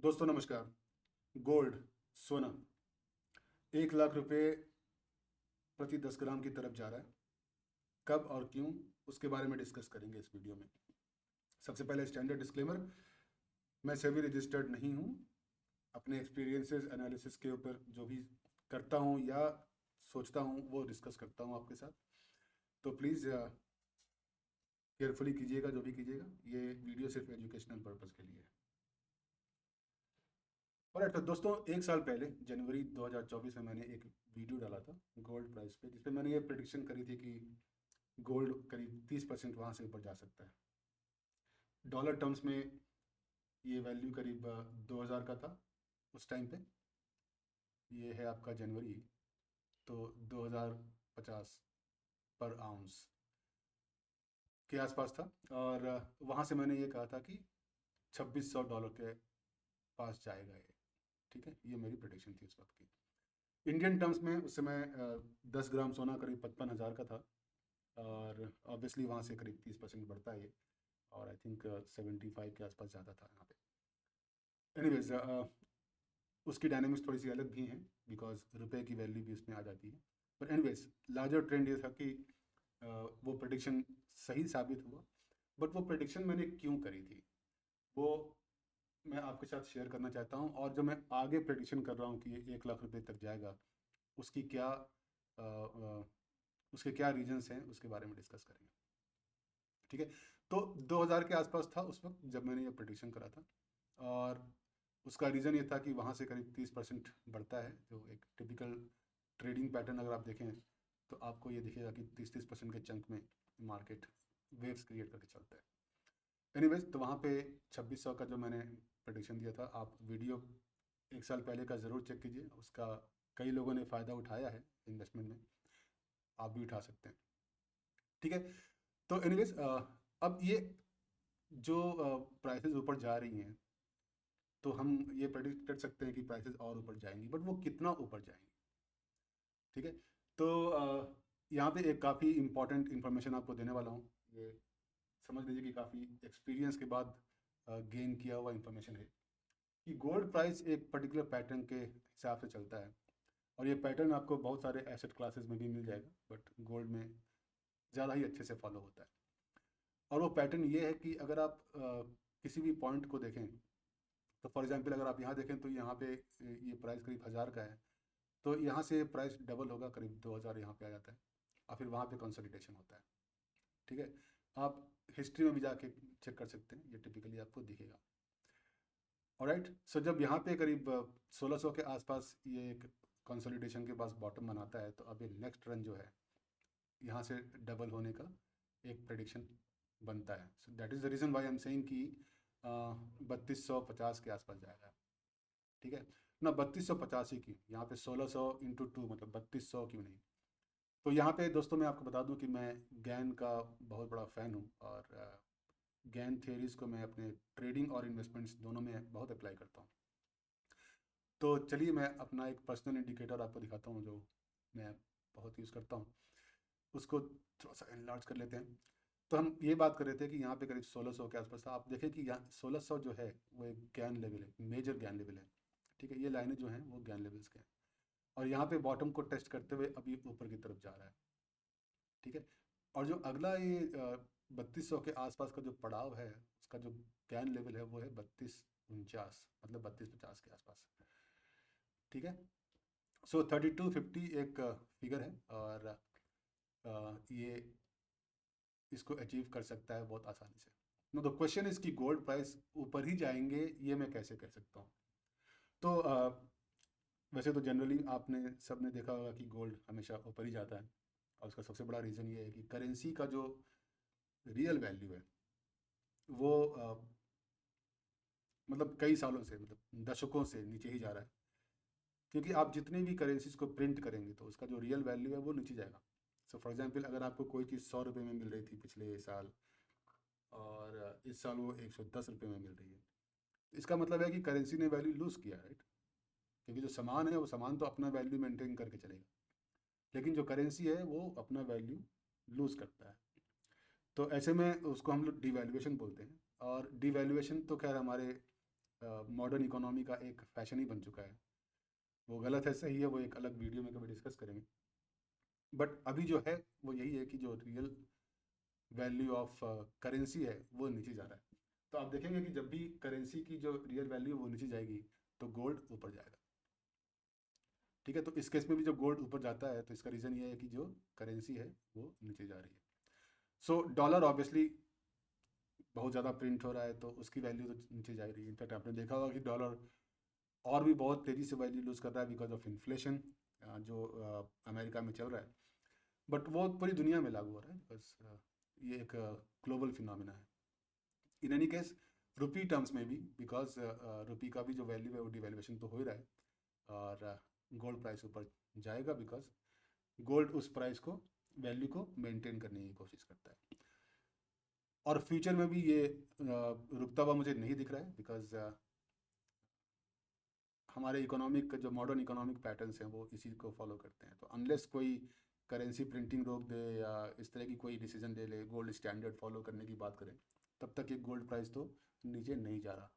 दोस्तों नमस्कार। गोल्ड, सोना 1 लाख रुपए प्रति 10 ग्राम की तरफ जा रहा है। कब और क्यों, उसके बारे में डिस्कस करेंगे इस वीडियो में। सबसे पहले स्टैंडर्ड डिस्क्लेमर, मैं सेबी रजिस्टर्ड नहीं हूँ। अपने एक्सपीरियंसेस एनालिसिस के ऊपर जो भी करता हूँ या सोचता हूँ वो डिस्कस करता हूँ आपके साथ। तो प्लीज़ केयरफुली कीजिएगा जो भी कीजिएगा। ये वीडियो सिर्फ एजुकेशनल पर्पज़ के लिए है। और तो दोस्तों, 1 साल पहले जनवरी 2024 में मैंने एक वीडियो डाला था गोल्ड प्राइस पे, जिसपे मैंने ये प्रेडिक्शन करी थी कि गोल्ड करीब 30% वहाँ से ऊपर जा सकता है। डॉलर टर्म्स में ये वैल्यू करीब 2000 का था उस टाइम पे। ये है आपका जनवरी, तो 2050 पर आउंस के आसपास था। और वहाँ से मैंने ये कहा था कि $2600 के पास जाएगा ये। ठीक है, ये मेरी प्रेडिक्शन थी उस वक्त की। इंडियन टर्म्स में उस समय 10 ग्राम सोना करीब 55,000 का था। और ऑब्वियसली वहाँ से करीब 30% बढ़ता है ये। और आई थिंक 75 के आसपास ज़्यादा था यहाँ पे। एनीवेज, उसकी डायनेमिक्स थोड़ी सी अलग भी हैं, बिकॉज रुपए की वैल्यू भी उसमें आ जाती है। पर एनीवेज, लार्जर ट्रेंड ये था कि वो प्रेडिक्शन सही साबित हुआ। बट वो प्रेडिक्शन मैंने क्यों करी थी वो मैं आपके साथ शेयर करना चाहता हूँ। और जो मैं आगे प्रेडिक्शन कर रहा हूँ कि ये 1 लाख रुपए तक जाएगा, उसकी क्या उसके क्या रीजंस हैं, उसके बारे में डिस्कस करेंगे। ठीक है, तो 2000 के आसपास था उस वक्त जब मैंने ये प्रेडिक्शन करा था। और उसका रीज़न ये था कि वहाँ से करीब 30% बढ़ता है। जो एक टिपिकल ट्रेडिंग पैटर्न अगर आप देखें तो आपको ये दिखेगा कि 30-30% के चंक में मार्केट वेव्स क्रिएट करके चलता है। एनीवेज, तो वहाँ पे 2600 का जो मैंने प्रेडिक्शन दिया था, आप वीडियो 1 साल पहले का ज़रूर चेक कीजिए। उसका कई लोगों ने फ़ायदा उठाया है इन्वेस्टमेंट में, आप भी उठा सकते हैं। ठीक है, तो एनीवेज, अब ये जो प्राइसेस ऊपर जा रही हैं, तो हम ये प्रेडिक्ट कर सकते हैं कि प्राइसेस और ऊपर जाएंगी, बट वो कितना ऊपर जाएंगी। ठीक है, तो यहाँ पे एक काफ़ी इंपॉर्टेंट इन्फॉर्मेशन आपको देने वाला हूँ। ये समझ लीजिए कि काफ़ी एक्सपीरियंस के बाद गेन किया हुआ इन्फॉर्मेशन है कि गोल्ड प्राइस एक पर्टिकुलर पैटर्न के हिसाब से चलता है। और ये पैटर्न आपको बहुत सारे एसेट क्लासेस में भी मिल जाएगा, बट गोल्ड में ज़्यादा ही अच्छे से फॉलो होता है। और वो पैटर्न ये है कि अगर आप किसी भी पॉइंट को देखें, तो फॉर एग्जांपल अगर आप यहाँ देखें तो यहाँ पे ये प्राइस करीब 1000 का है। तो यहाँ से प्राइस डबल होगा, करीब 2000 यहाँ पे आ जाता है। और फिर वहाँ पे कंसोलिडेशन होता है। ठीक है, आप हिस्ट्री में भी जाके चेक कर सकते हैं, ये टिपिकली आपको दिखेगा। ऑलराइट, सो जब यहाँ पे करीब 1600 के आसपास ये एक कंसोलिडेशन के पास बॉटम बनाता है, तो अब ये नेक्स्ट रन जो है यहाँ से डबल होने का एक प्रेडिक्शन बनता है। So that is the reason why I am saying कि 3250 के आसपास जाएगा। ठीक है ना, 3250 ही क्यों, यहाँ पे 1600 × 2 मतलब 3200 क्यों नहीं। तो यहाँ पे दोस्तों मैं आपको बता दूं कि मैं गैन का बहुत बड़ा फ़ैन हूँ। और गैन थियरीज़ को मैं अपने ट्रेडिंग और इन्वेस्टमेंट्स दोनों में बहुत अप्लाई करता हूँ। तो चलिए मैं अपना एक पर्सनल इंडिकेटर आपको दिखाता हूँ जो मैं बहुत यूज़ करता हूँ। उसको थोड़ा सा एनलार्ज कर लेते हैं। तो हम ये बात कर रहे थे कि यहाँ पे करीब 1600 के आसपास था। आप देखें कि यहाँ 1600 जो है वो एक गैन लेवल है, मेजर गैन लेवल है। ठीक है, ये लाइनें जो हैं वो गैन लेवल्स के हैं। और यहाँ पे बॉटम को टेस्ट करते हुए अभी ऊपर की तरफ जा रहा है। ठीक है, और जो अगला ये 3200 के आसपास का जो पड़ाव है, उसका जो गैन लेवल है वो है 3249, मतलब 3250 के आसपास। ठीक है, सो 3250 एक फिगर है। और ये इसको अचीव कर सकता है बहुत आसानी से। नो, द क्वेश्चन इज कि गोल्ड प्राइस ऊपर ही जाएंगे, ये मैं कैसे कह सकता हूँ। तो वैसे तो जनरली आपने सब ने देखा होगा कि गोल्ड हमेशा ऊपर ही जाता है। और उसका सबसे बड़ा रीज़न ये है कि करेंसी का जो रियल वैल्यू है वो मतलब कई सालों से, मतलब दशकों से नीचे ही जा रहा है। क्योंकि आप जितनी भी करेंसीज को प्रिंट करेंगे तो उसका जो रियल वैल्यू है वो नीचे जाएगा। सो फॉर एग्जांपल, अगर आपको कोई चीज़ 100 रुपये में मिल रही थी पिछले साल, और इस साल वो 110 रुपये में मिल रही है, इसका मतलब है कि करेंसी ने वैल्यू लूज़ किया, राइट। क्योंकि जो सामान है वो सामान तो अपना वैल्यू मेंटेन करके चलेगा, लेकिन जो करेंसी है वो अपना वैल्यू लूज़ करता है। तो ऐसे में उसको हम लोग डिवैल्यूएशन बोलते हैं। और डिवैल्यूएशन तो खैर हमारे मॉडर्न इकोनॉमी का एक फैशन ही बन चुका है। वो गलत है सही है, वो एक अलग वीडियो में कभी डिस्कस करेंगे। बट अभी जो है वो यही है कि जो रियल वैल्यू ऑफ करेंसी है वो नीचे जा रहा है। तो आप देखेंगे कि जब भी करेंसी की जो रियल वैल्यू वो नीचे जाएगी तो गोल्ड ऊपर जाएगा। ठीक है, तो इस केस में भी जब गोल्ड ऊपर जाता है तो इसका रीज़न ये है कि जो करेंसी है वो नीचे जा रही है। सो डॉलर ऑब्वियसली बहुत ज़्यादा प्रिंट हो रहा है तो उसकी वैल्यू तो नीचे जा रही है। इनफैक्ट आपने देखा होगा कि डॉलर और भी बहुत तेज़ी से वैल्यू लूज़ कर रहा है बिकॉज ऑफ इन्फ्लेशन जो अमेरिका में चल रहा है। बट वो पूरी दुनिया में लागू हो रहा है बिकॉज ये एक ग्लोबल फिनोमिना है। In any case rupee terms में भी बिकॉज रुपी का भी जो वैल्यू है वो डिवेल्युएशन तो हो ही रहा है और गोल्ड प्राइस ऊपर जाएगा बिकॉज गोल्ड उस प्राइस को वैल्यू को मेंटेन करने की कोशिश करता है। और फ्यूचर में भी ये रुकता हुआ मुझे नहीं दिख रहा है बिकॉज हमारे इकोनॉमिक जो मॉडर्न इकोनॉमिक पैटर्न्स हैं वो इसी को फॉलो करते हैं। तो अनलेस कोई करेंसी प्रिंटिंग रोक दे या इस तरह की कोई डिसीजन ले ले, गोल्ड स्टैंडर्ड फॉलो करने की बात करें, तब तक ये गोल्ड प्राइस तो नीचे नहीं जा रहा।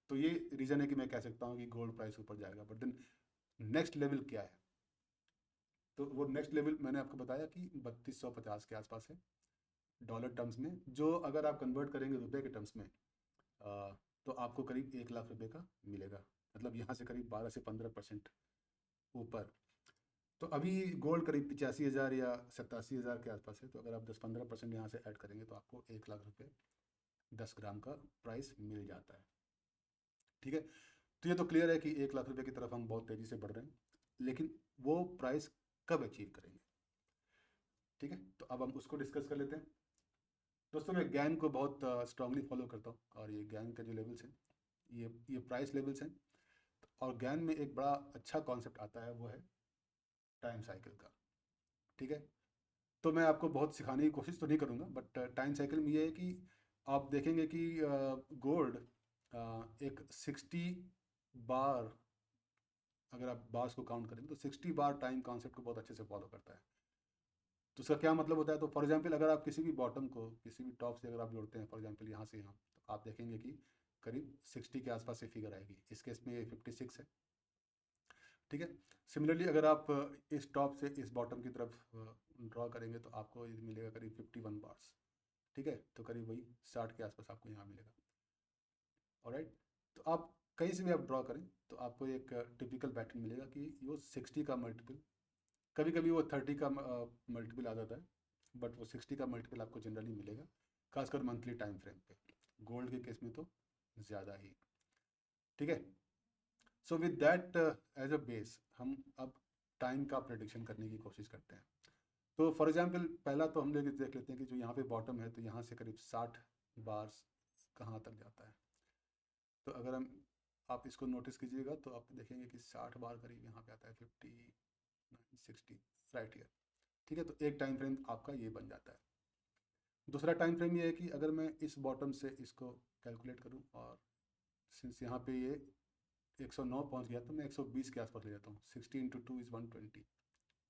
तो ये रीज़न है कि मैं कह सकता हूँ कि गोल्ड प्राइस ऊपर जाएगा। बट देन नेक्स्ट लेवल क्या है? तो वो नेक्स्ट लेवल मैंने आपको बताया कि 3250 के आसपास है डॉलर टर्म्स में, जो अगर आप कन्वर्ट करेंगे रुपए के टर्म्स में तो आपको करीब 1 लाख रुपए का मिलेगा। मतलब यहाँ से करीब 12 से 15% ऊपर। तो अभी गोल्ड करीब 85,000 या 87,000 के आसपास है। तो अगर आप 10-15% यहाँ से ऐड करेंगे तो आपको 1 लाख रुपए 10 ग्राम का प्राइस मिल जाता है। ठीक है, तो ये तो क्लियर है कि 1 लाख रुपए की तरफ हम बहुत तेज़ी से बढ़ रहे हैं, लेकिन वो प्राइस कब अचीव करेंगे? ठीक है, तो अब हम उसको डिस्कस कर लेते हैं। दोस्तों मैं गैन को बहुत स्ट्रांगली फॉलो करता हूँ और ये गैन के जो लेवल्स हैं ये प्राइस लेवल्स हैं। और गैन में एक बड़ा अच्छा कॉन्सेप्ट आता है वो है टाइम साइकिल का। ठीक है, तो मैं आपको बहुत सिखाने की कोशिश तो नहीं करूँगा बट टाइम साइकिल में ये है कि आप देखेंगे कि गोल्ड एक 60 बार, अगर आप बार्स को काउंट करें तो 60 बार टाइम कॉन्सेप्ट को बहुत अच्छे से फॉलो करता है। तो उसका क्या मतलब होता है? तो फॉर एग्जांपल अगर आप किसी भी बॉटम को किसी भी टॉप से अगर आप जोड़ते हैं, फॉर एग्जांपल यहाँ से यहाँ, तो आप देखेंगे कि करीब 60 के आसपास से फिगर आएगी। इस केस में ये 56 है। ठीक है, सिमिलरली अगर आप इस टॉप से इस बॉटम की तरफ ड्रॉ करेंगे तो आपको ये मिलेगा करीब 51 बार्स। ठीक है, तो करीब वही 60 के आसपास आपको यहाँ मिलेगा। ऑलराइट, तो आप कहीं से भी आप ड्रॉ करें तो आपको एक टिपिकल पैटर्न मिलेगा कि वो 60 का मल्टीपल, कभी कभी वो 30 का मल्टीपल आ जाता है, बट वो 60 का मल्टीपल आपको जनरली मिलेगा, खासकर मंथली टाइम फ्रेम पे। गोल्ड के केस में तो ज़्यादा ही। ठीक है, so with that as a base हम अब टाइम का प्रेडिक्शन करने की कोशिश करते हैं। तो फॉर एग्जांपल पहला तो हम लोग देख लेते हैं कि जो यहाँ पे बॉटम है तो यहाँ से करीब 60 बार्स कहाँ तक जाता है। तो अगर हम आप इसको नोटिस कीजिएगा तो आप देखेंगे कि 60 बार करीब यहाँ पे आता है, 59, 60 राइट ईयर। ठीक है, तो एक टाइम फ्रेम आपका ये बन जाता है। दूसरा टाइम फ्रेम ये है कि अगर मैं इस बॉटम से इसको कैलकुलेट करूं और सिंस यहाँ पे ये 109 पहुँच गया तो मैं 120 के आसपास ले जाता हूँ। 60 × 2 = 120।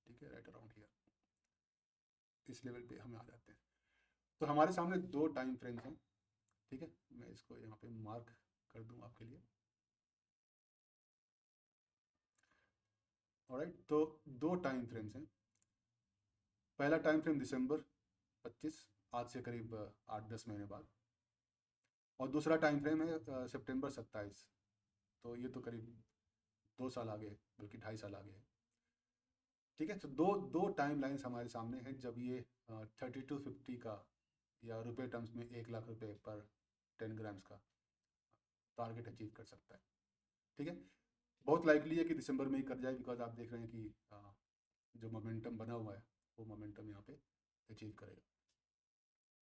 ठीक है, राइट अराउंड हियर इस लेवल पे हम आ जाते हैं। तो हमारे सामने दो टाइम फ्रेम्स हैं। ठीक है, मैं इसको यहाँ पे मार्क कर दूँ आपके लिए। ऑलराइट, तो दो टाइम फ्रेम्स हैं। पहला टाइम फ्रेम दिसंबर 25, आज से करीब 8-10 महीने बाद। और दूसरा टाइम फ्रेम है सितंबर 27। तो ये तो करीब 2 साल आगे है, बल्कि 2.5 साल आगे है। ठीक है, तो दो दो टाइम लाइन्स हमारे सामने हैं जब ये 3250 का या रुपए टर्म्स में 1 लाख रुपए पर 10 ग्राम्स का टारगेट अचीव कर सकता है। ठीक है, बहुत लाइकली है कि दिसंबर में ही कर जाए बिकॉज आप देख रहे हैं कि जो मोमेंटम बना हुआ है वो मोमेंटम यहाँ पे अचीव करेगा।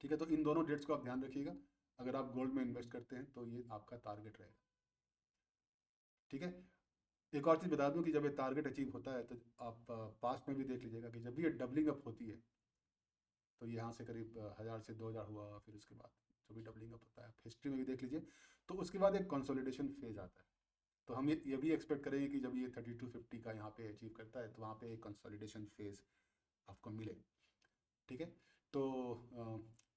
ठीक है, तो इन दोनों डेट्स को आप ध्यान रखिएगा। अगर आप गोल्ड में इन्वेस्ट करते हैं तो ये आपका टारगेट रहेगा। ठीक है, एक और चीज़ बता दूं कि जब ये टारगेट अचीव होता है तो आप पास्ट में भी देख लीजिएगा कि जब भी ये डबलिंग अप होती है तो यहाँ से करीब 1000 से 2000 हुआ, फिर उसके बाद जो भी डबलिंग अप होता है हिस्ट्री में भी देख लीजिए, तो उसके बाद एक कंसोलिडेशन फेज आता है। तो हम ये भी एक्सपेक्ट करेंगे कि जब ये 3250 का यहाँ पे अचीव करता है तो वहाँ पे एक कंसोलिडेशन फेज आपको मिले। ठीक है, तो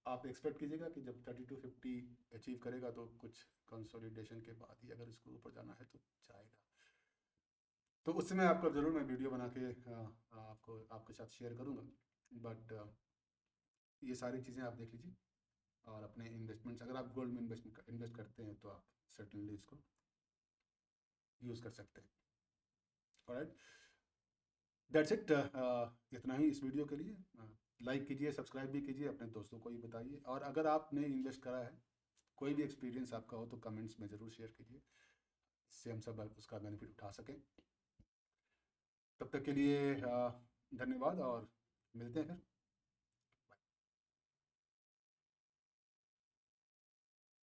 आप एक्सपेक्ट कीजिएगा कि जब 3250 अचीव करेगा तो कुछ कंसोलिडेशन के बाद ही अगर इसको ऊपर जाना है तो जाएगा। तो उस समय आपको ज़रूर मैं वीडियो बना के आपको आपके साथ शेयर करूँगा। बट ये सारी चीज़ें आप देख लीजिए और अपने इन्वेस्टमेंट्स, अगर आप गोल्ड में इन्वेस्ट करते हैं तो आप सर्टेनली इसको यूज़ कर सकते हैं। Alright, that's it. इतना ही इस वीडियो के लिए। लाइक कीजिए, सब्सक्राइब भी कीजिए, अपने दोस्तों को भी बताइए, और अगर आपने इन्वेस्ट करा है, कोई भी एक्सपीरियंस आपका हो तो कमेंट्स में ज़रूर शेयर कीजिए, इससे हम सब उसका बेनिफिट उठा सकें। तब तक के लिए धन्यवाद और मिलते हैं फिर।